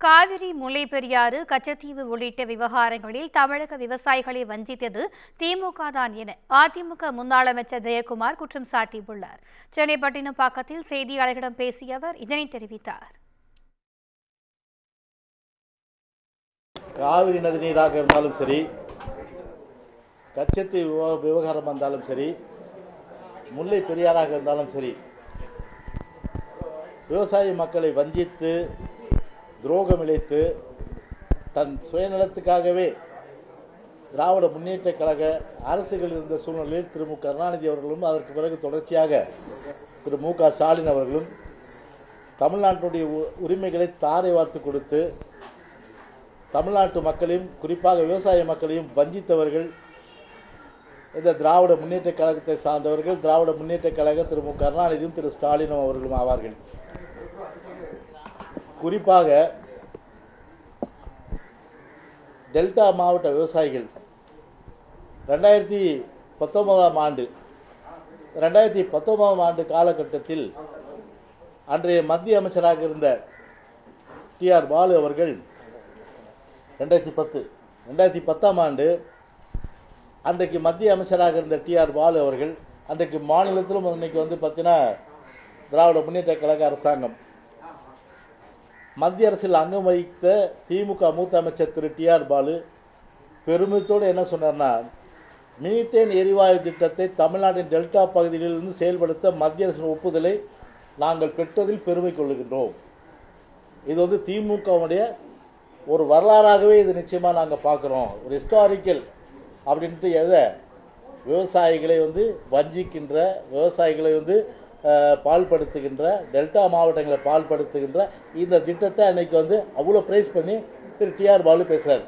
காவிரி, முல்லை பெரியாறு, கச்சத்தீவு உள்ளிட்ட விவகாரங்களில் தமிழக விவசாயிகளை வஞ்சித்தது திமுக தான் என அதிமுக முன்னாள் அமைச்சர் ஜெயக்குமார் குற்றம் சாட்டியுள்ளார். சென்னை பட்டினப்பாக்கத்தில் செய்தியாளர்களிடம் பேசிய அவர் இதனை தெரிவித்தார். காவிரி நதி நீராக இருந்தாலும் சரி, கச்சத்தீவு விவகாரம் வந்தாலும் சரி, முல்லை பெரியாறாக இருந்தாலும் சரி, விவசாய மக்களை வஞ்சித்து துரோகம் இழைத்து தன் சுயநலத்துக்காகவே திராவிட முன்னேற்ற கழக அரசுகள் இருந்த சூழ்நிலையில் திரு மு கருணாநிதி அவர்களும் அதற்கு பிறகு தொடர்ச்சியாக திரு மு க ஸ்டாலின் அவர்களும் தமிழ்நாட்டுடைய உரிமைகளை தாரை வார்த்து கொடுத்து தமிழ்நாட்டு மக்களையும் குறிப்பாக விவசாய மக்களையும் வஞ்சித்தவர்கள் இந்த திராவிட முன்னேற்ற கழகத்தை சார்ந்தவர்கள். திராவிட முன்னேற்ற கழக திரு மு கருணாநிதியும் திரு ஸ்டாலினும் அவர்களும் ஆவார்கள். குறிப்பாக டெல்டா மாவட்ட விவசாயிகள் 2019 ஆண்டு காலகட்டத்தில் அன்றைய மத்திய அமைச்சராக இருந்த டி.ஆர். பாலு அவர்கள் 2010 ஆண்டு அன்றைக்கு மத்திய அமைச்சராக இருந்த டி.ஆர். பாலு அவர்கள் அன்றைக்கு மாநிலத்திலும் இன்னைக்கு பார்த்தீங்கன்னா திராவிட முன்னேற்ற கழக அரசாங்கம் மத்திய அரசில் அங்கம் வகித்த திமுக மூத்த அமைச்சர் திரு டி.ஆர். பாலு பெருமிதத்தோடு என்ன சொன்னார்னா, மீத்தேன் எரிவாயு திட்டத்தை தமிழ்நாட்டின் டெல்டா பகுதியிலிருந்து செயல்படுத்த மத்திய அரசின் ஒப்புதலை நாங்கள் பெற்றதில் பெருமை கொள்ளுகின்றோம். இது திமுகவுடைய ஒரு வரலாறாகவே இது நிச்சயமாக நாங்கள் பார்க்குறோம். ஒரு ஹிஸ்டாரிக்கல் அப்படின்ட்டு விவசாயிகளை வஞ்சிக்கின்ற, விவசாயிகளை பால்படுத்துகின்ற, டெல்டா மாவட்டங்களை பால்படுத்துகின்ற இந்த திட்டத்தை அன்னைக்கு அவ்வளோ பிரைஸ் பண்ணி திரு டி.ஆர். பாலு பேசுகிறார்.